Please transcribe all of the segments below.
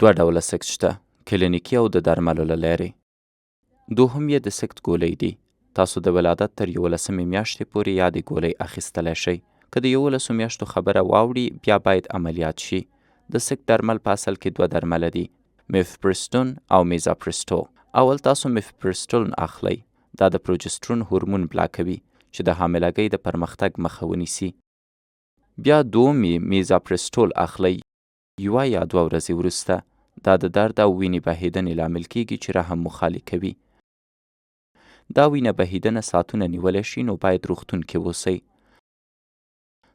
دوه ډوله سکت شته، کلینیکي او د درملو له لارې. دوهم یې د سکت ګولۍ دي. تاسو د ولادت تر 11مې میاشتې پورې یادې ګولۍ اخیستلی شئ. که د 11 میاشتو خبره واوړي بیا باید عملیات شي. د سکت درمل په اصل کې 2 درمله دي، میفپرستون او میزاپرستول. اول تاسو میفپرستون اخلئ. دا د پروجسترون هورمون بلاکوي چې د حاملګۍ د پرمختګ مخه ونیسي. بیا دوم میزاپرستول اخلئ 1 یا 2 ورځې وروسته. دا د درد او وینې بهیدنې لامل کیږي چې رحم مو خالي کوي. دا وینه بهیدنه ساعتونه نیولی شي، نو باید روغتون کې اوسئ.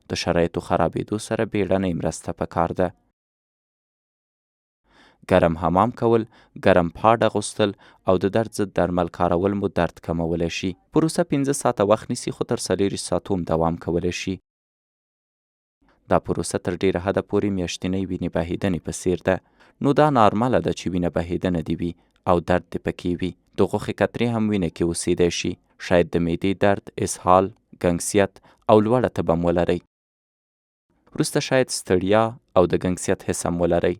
د شرایطو خرابېدو سره بیړنۍ مرسته پکار ده. ګرم حمام کول، ګرم پاډ اغوستل او د درد ضد درمل کارول مو درد کمولی شي. پروسه 15 ساعته وخت نیسي، خو تر 40 ساعتو هم دوام کولی شي. دا پروسه تر ډیره حده پورې میاشتنۍ وینې بهیدنې په څیر ده. نو دا نارماله ده چې وینه بهیدنه دې وي او درد دې پکې وي. د غوښې قطرې هم وینه کې اوسیدی شي. شاید د معدې درد، اسهال، ګنګسیت او لوړه تبه هم ولرئ. وروسته شاید ستړیا او د ګنګسیت حس هم ولرئ.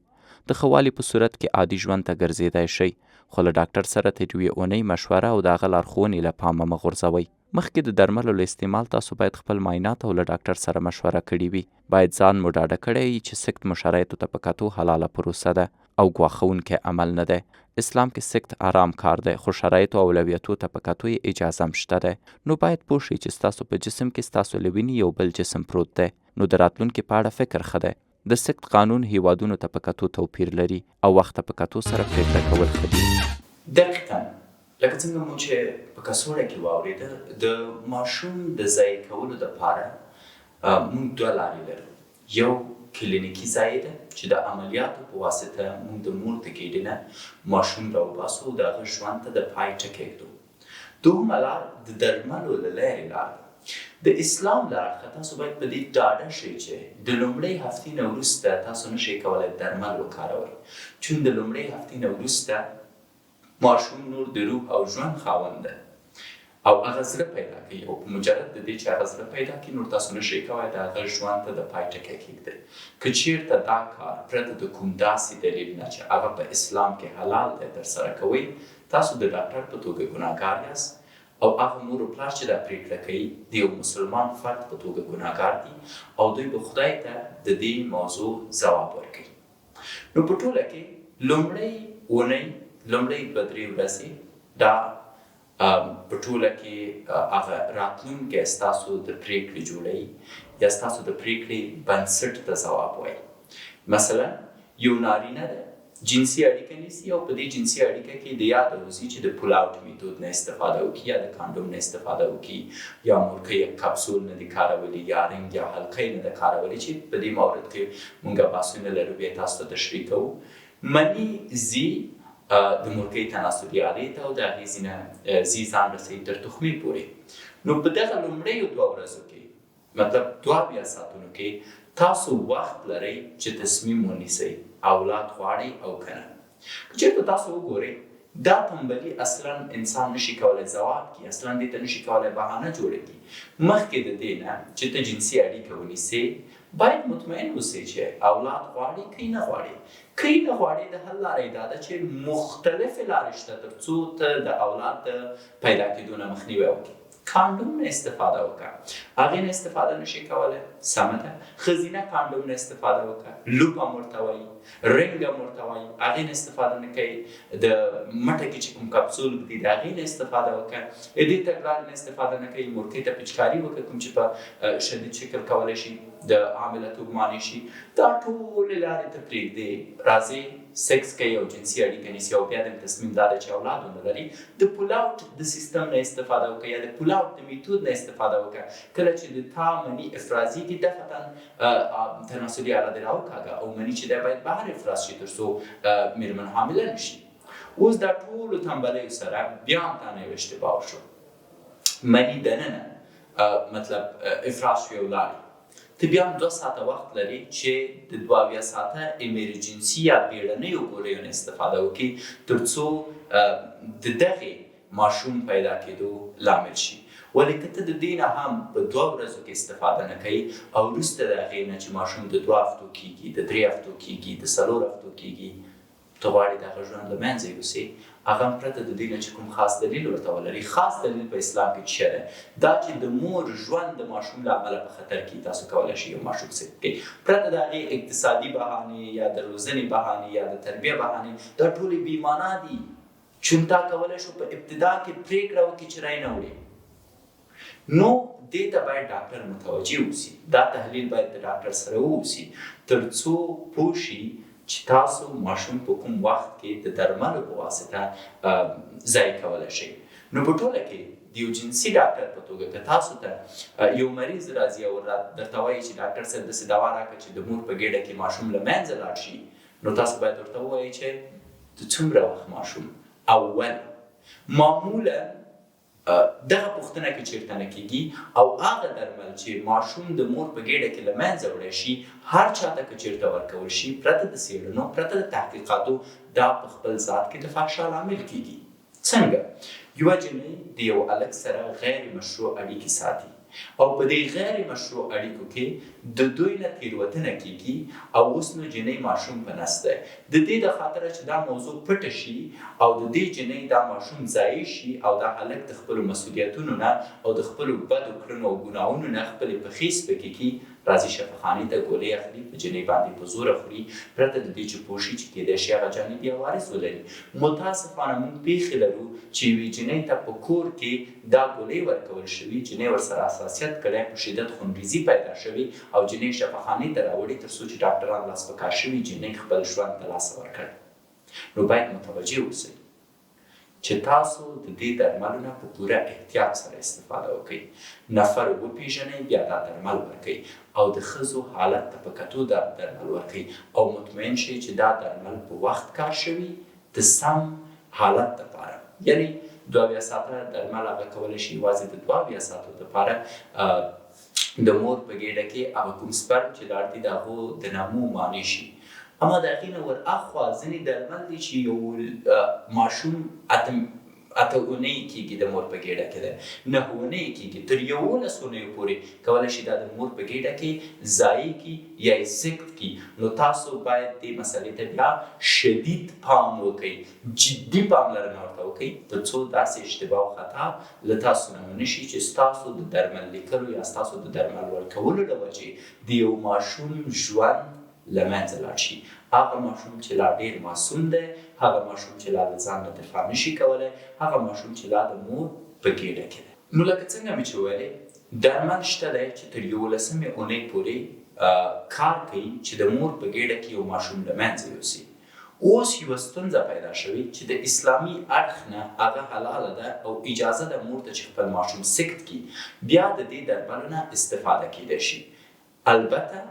د ښه والي په صورت کې عادي ژوند ته ګرځېدی شئ، خو له ډاکټر سره تر 1 اونۍ مشوره او د هغه لارښوونې له پامه مه غورځوئ. مخکې د درملو له استعمال تاسو باید خپل معاینات او له ډاکټر سره مشوره کړې وي. باید ځان مو ډاډه کړی وي چې سکت مو شرایطو ته په کتو حلاله پروسه ده او ګواښونکی عمل نه دی. اسلام کې سکت آرام کار دی، خو شرایطو او اولویتو ته په کتو یې اجازه هم شته دی. نو باید پوه شئ چې ستاسو په جسم کې ستاسو له وینې یو بل جسم پروت دی. نو د راتلونکي په اړه فکر ښه دی. د سکت قانون هیوادونو ته په کتو توپیر لري او وخت ته په کتو سره پرېکړه کول ښه دي. دقیقاً لکه څنګه مو چې په کڅوړه کې واورېده، د ماشوم د ضایع کولو دپاره موږ 2 لارې لرو. یو کلینیکي ځای ده چې د عملیاتو په واسطه موږ د مور د ګېډې نه ماشوم راوباسو او د هغه ژوند ته د پای ټکی ږدو. دوهمه لار د درملو له لارې لار ده. د اسلام له اړخه تاسو باید په دې ډاډه شئ چې د لومړۍ هفتې نه وروسته تاسو نشئ کولی درمل وکاروئ، چون د لومړۍ هفتې نه وروسته ماشوم نور د روح او ژوند خاوند ده او هغه زړه پیدا کوي، او په مجرد د دې چې هغه زړه پیدا کړي نور تاسو نشئ کولی د هغه ژوند ته د پای ټکی کېږدئ. که چېرته دا کار پرته د کوم داسې دلیل نه چې هغه په اسلام کې حلال دی ترسره کوئ، تاسو د ډاکټر په توګه ګناهګار یاست او هغه مور او پلار چې دا پرېکړه کوي د یو مسلمان فرد په توګه ګناهګار دي او دوی به خدای ته د دې موضوع ځواب ورکوي. نو په ټوله کې لومړۍ اونۍ، لومړۍ 2-3 ورځې دا په ټوله کې هغه راتلونکی ستاسو د پرېکړې جوړوي یا ستاسو د پرېکړې بنسټ ته ځواب وایي. مثلا یو نارینه ده، جنسي اړیکه نیسي او په دې جنسي اړیکه کې د یاد اوسي چې د پول آوټ میتود نه استفاده وکړي یا د کانډوم نه استفاده وکړي یا مورکۍ یا کپسول نه دي کارولی یا رنګ یا حلقۍ نه ده کارولی، چې په دې مورد کې موږ بحثونه لرو، بیا تاسو ته تشریح کوو. مني ځي د مورکۍ تناسلي آلې ته او د هغې ځینه ځي ځان رسوي تر تخمې پورې. نو په دغه لومړیو 2 ورځو کې، مطلب 2 ساعتونو کې تاسو وخت لرئ چې تصمیم ونیسئ اولاد غواړئ او که نه. که چېرته تاسو وګورئ دا تنبلي اصلا انسان نشي کولی ځواب کړي، اصلا دې ته نشي کولی بهانه جوړه کړي. مخکې د دې نه چې ته جنسي اړیکه ونیسئ باید مطمئن اوسئ چې اولاد غواړئ که نه غواړئ. که نه غواړئ د حل لاره یې دا ده چې مختلفې لارې شته تر څو ته د اولاد د پیدا کېدو نه مخنیوی وکړي. کانډوم نه استفاده وکړه، هغې نه استفاده نشي کولی، سمه ده. ښځینه کانډوم نه استفاده وکړه، لوپ هم ورته وایي، رنګ هم ورته وایي، هغې نه استفاده نه کوي. د مټه کې چې کوم کپسول دي د هغې نه استفاده وکړه، د دې تګلارې نه استفاده نه کوي. مورکۍ ته پچکاري وکړه، کوم چې په شدید شکل کولی شي د حاملتوب مانع شي. دا ټولې لارې ته پرېږدئ، راځئ سکس کوي او جنسي اړیکه نیسي او بیا د تصمیم دا ده چې اولاد ونه لري، د پول آوټ د سیستم نه استفاده وکړه یا د پول آوټ د میتود نه استفاده وکړه. کله چې د تا مني افرازي دي دفعتا تناسلي آله دې راوکاږه او مني چې دی باید بهر افراز شي تر څو مېرمن حامله نشي. اوس دا ټولو تنبلیو سره بیا هم تا نه یو اشتباه شو، مني دننه مطلب افراز شوی ولاړ، ته بیا هم 2 ساعته وخت لري چې د 2 ساعته ایمرجنسي یا بیړنیو ګولیو نه استفاده وکړي تر څو د دغې ماشوم پیدا کېدو لامل شي. ولې که ته د دې نه هم په 2 ورځو کې استفاده نه کوي او وروسته د هغې نه چې ماشوم د 2 هفتو کېږي، د 3 هفتو کېږي، د 4 هفتو کېږي، ته غواړې د هغه ژوند له منځه یوسې، هغه هم پرته د دې نه چې کوم خاص دلیل ورته ولري. خاص دلیل په اسلام کې څه دی؟ دا چې د مور ژوند د ماشوم له امله په خطر کې تاسو کولی شئ یو ماشوم سقط کړئ، پرته د هغې اقتصادي بهانې یا د روزنې بهانې یا د تربیه بهانې، دا ټولې بېمانا دي. چون تا کولی شو په ابتدا کې پرېکړه وکړي چې رای نه وړې، نو دې ته باید ډاکټر متوجه اوسي. دا تحلیل باید د ډاکټر سره ووسي تر څو پوه شي چې تاسو ماشوم په کوم وخت کې د درملو په واسطه ضایع کولی شئ. نو په ټوله کې د یو جنسي ډاکټر په توګه که تاسو ته یو مریض راځي او درته وایي چې ډاکټر صاحب داسې دوا راکړه چې د مور په ګېډه کې ماشوم له منځه لاړ شي، نو تاسو باید ورته ووایئ چې د څومره وخت ماشوم. اول معمولا دغه پوښتنه کې چېرته نه کېږي او هغه درمل چې ماشوم د مور په ګېډه کې له منځه وړی شي هر چاته که چېرته ورکول شي پرته د څېړنو پرته د تحقیقاتو دا په خپل ذات کې د فحشا لامل کېږي. څنګه؟ یوه جنۍ د یو هلک سره غیر مشروع اړیکې ساتي او په دې غیر مشروع اړیکو کې د دوی نه تېروتنه کېږي او اوس نو جنۍ ماشوم په نس دی. د دې د خاطره چې دا موضوع پټه شي او د دې جنۍ دا ماشوم ضایع شي او دا هلک د خپلو مسؤلیتونو نه او د خپلو بدو کړنو او ګناهونو نه خپلې پښې سپکې کړي، راځي شفاخانې ته ګولۍ اخلي، په جنۍ باندې په زوره خوري، پرته د دې چې پوه شي چې کېدای شي هغه جانبي عوارض ولري. متاسفانه موږ پېښې لرو چې یوې جنۍ ته په کور کې دا ګولۍ ورکول شوي، جنۍ ورسره حساسیت کړی، په شدت خونریزي پیدا شوې او جنۍ شفاخانې ته راوړي تر څو چې ډاکټران لاس په کار شوي جنۍ خپل ژوند له لاسه ورکړی. نو باید متوجه اوسئ چې تاسو د دې درملو نه په پوره احتیاط سره استفاده وکړئ. نفر وپېژنئ، بیا دا درمل ورکړئ او د ښځو حالت ته په کتو دا درمل ورکړئ او مطمئن شئ چې دا درمل په وخت کار شوي د سم حالت دپاره. یعنې 72 ساعته درمل هغه کولی شي یوازې د 72 ساعتو دپاره د مور په ګېډه کې هغه کوم سپرم چې لاړ دي د هغو د نمو مانع شي. اما د هغې نه ورهاخوا ځینې درمل دي چې یو ماشوم اته اونۍ کېږي د مور په ګېډه کې دی، 9 اونۍ کېږي، تر 11 اونیو پورې کولی شي دا د مور په ګېډه کې ضایع کړي یا یې سقط کړي. نو تاسو باید دې مسلې ته بیا شدید پام وکړئ، جدي پاملرنه ورته وکړئ تر څو داسې اشتباه او خطا له تاسو نه ونه شي چې ستاسو د درمل لیکلو یا ستاسو د درمل ورکولو له وجې د یو ماشوم ژوند له منځه لاړ شي. هغه ماشوم چې لا ډېر معصوم دی، هغه ماشوم چې لا له ځان نه دفاع نشي کولی، هغه ماشوم چې لا د مور په ګېډه کې دی. نو لکه څنګه مې چې ویلې درمل شته دی چې تر 11مې اونۍ پورې کار کوي چې د مور په ګېډه کې یو ماشوم له منځه یوسي. اوس یوه ستونزه پیدا شوې چې د اسلامي اړخ نه هغه حلاله ده او اجازه ده مور ته چې خپل ماشوم سقط کړي، بیا د دې درملو نه استفاده کېدای شي. البته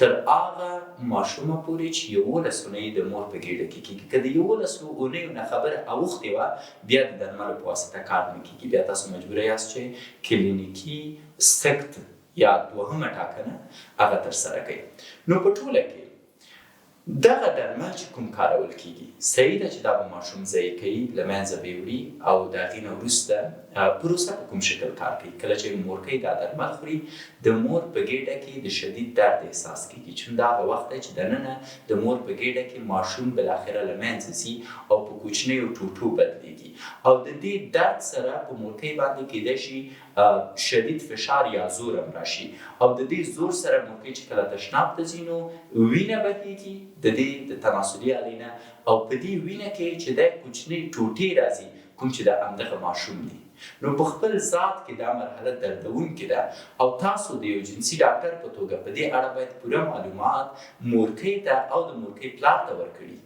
تر هغه ماشومه پورې چې 11 اونۍ د مور په ګېډه کې کېږي. که د 11 اونیو نه خبره اوښتې وه بیا د درملو په واسطه کار نه کېږي، بیا تاسو مجبوره یاست چې کلینیکي سقط یا دوهمه ټاکنه هغه ترسره کوئ. نو په ټوله کې دغه درمل چې کوم کارول کېږي صحیح ده چې دا به ماشوم ضایع کوي، له منځه به یې وړي او د هغې نه وروسته پروسه په کوم شکل کار کوي. کله چې مورکۍ دا درمل خوري د مور په ګېډه کې د شدید درد احساس کېږي، چون دا هغه وخت دی چې دننه د مور په ګېډه کې ماشوم بالاخره له منځه ځي او په کوچنیو ټوټو بدلېږي او د دې درد سره په مورکۍ باندې کېدای شي شدید فشار یا زور هم راشي او د دې زور سره مورکۍ چې کله تشناب ته ځي نو وینه بهېږي د دې د تناسلي آلې نه او په دې وینه کې چې دی کوچنۍ ټوټې راځي کوم چې د همدغه ماشوم دی. نو په خپل ذات کې دا مرحله دردونکې ده او تاسو د یو جنسي ډاکټر په توګه په دې اړه باید پوره معلومات مورکۍ ته او د مورکۍ پلار ته ورکړي.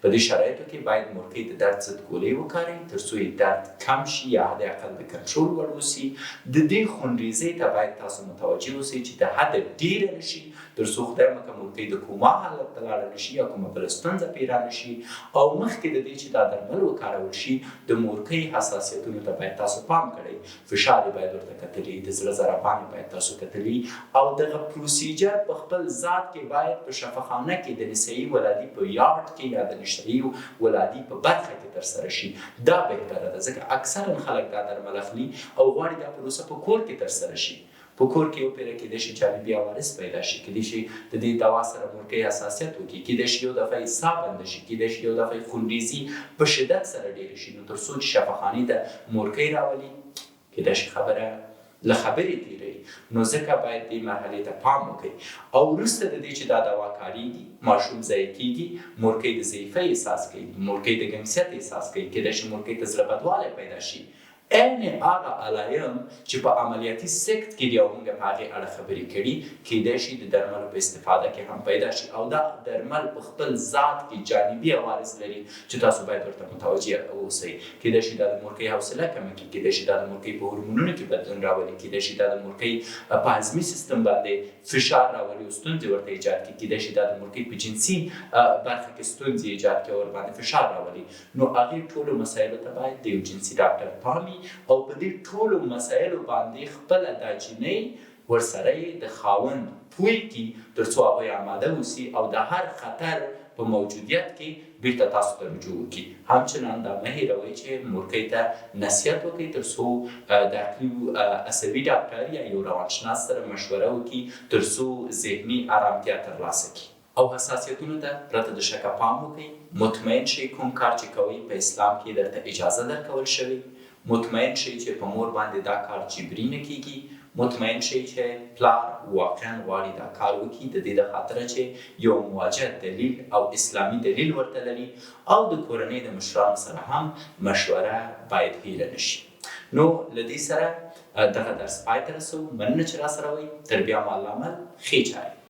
په دې شرایطو کې باید مورکۍ د درد ضد ګولۍ وکاروي تر څو یې درد کم شي یا حد اقل د کنټرول وړ وسي. د دې خونریزۍ ته باید تاسو متوجه اوسئ چې د حده ډېره نه شي تر څو خدای مکړه مورکۍ د کوما حالت ته لاړه نه شي یا کومه بله ستونزه پرې را نه شي. او مخکې د دې چې دا درمل وکارول شي د مورکۍ حساسیتونو ته باید تاسو پام کړئ، فشار یې باید ورته کتلي، د زړه ضربان یې باید تاسو کتلي او دغه پروسیجر په خپل ذات کې باید په شفاخانه کې د نسایي ولادي په یارډ کې یا د نشایي ولادي په برخه کې ترسره شي. دا بهتره ده ځکه اکثرا خلک دا درمل اخلي او غواړي دا پروسه په کور کې ترسره شي. په کور کې یو پیره کیدای شي جانبي عوارض پیدا شي، کیدای شي د دې دوا سره مورکۍ حساسیت وکړي، کیدای شي یو دفعه یې ساه بنده شي، کیدای شي یو دفعه یې خونریزي په شدت سره ډېره شي. نو تر څو چې شفاخانې ته مورکۍ راولي کیدای شي خبره له خبرې تېروي. نو ځکه باید دې مرحلې ته پام وکړي. او وروسته د دې چې دا دوا کارېږي ماشوم ضعیف کېږي، مورکۍ د ضعیفۍ احساس کوي، مورکۍ د ګنګسیت احساس کوي، کیدای شي مورکۍ ته زړه بدوالی پیدا شي. عین هغه علایم چې په عملیاتي سکت کې دي او موږ په هغې اړه خبرې کړي کیدای شي د درملو په استفاده کې هم پیدا شي. او دا درمل په خپل ذات کې جانبي عوارض لري چې تاسو باید ورته متوجه اوسئ. کیدای شي دا د مورکۍ حوصله کمه کړي، کیدای شي دا د مورکۍ په هورمونونو کې بدلون راولي، کیدای شي دا د مورکۍ په هضمي سیستم باندې فشار راولي او ستونزې ورته ایجاد کړي، کیدای شي دا د مورکۍ په جنسي برخه کې ستونزې ایجاد کړي او ورباندې فشار راولي. نو هغې ټولو مسایلو ته باید د یو جنسي ډاکټر پام وي او په دې ټولو مسایلو باندې خپله دا جینۍ ورسره یې د خاوند پوی کړي تر څو هغوی آماده اوسي او د هر خطر په موجودیت کې بیرته تاسو ته رجوع وکړي. همچنان دا مه هېروئ چې مورکۍ ته نصیحت وکړئ تر څو د عقلي عصبي ډاکټر یا یو روانشناس سره مشوره وکړي تر څو ذهني ارامتیا ترلاسه کړي. او حساسیتونو ته پرته د شکه پام وکړئ. مطمئن شئ کوم کار چې کوئ په اسلام کې درته اجازه درکول شوې. مطمئن شئ چې په مور باندې دا کار جبري نه کیږي. مطمئن شئ چې پلار واقعا غواړي دا کار وکړي د دې د خاطره چې یو مواجه دلیل او اسلامي دلیل ورته لري. او د کورنۍ د مشرانو سره هم مشوره باید هیره نشي. نو له دې سره دغه درس پای ته رسوو. مننه چې راسره وئ. تر بیا مو الله مل ښې چارې.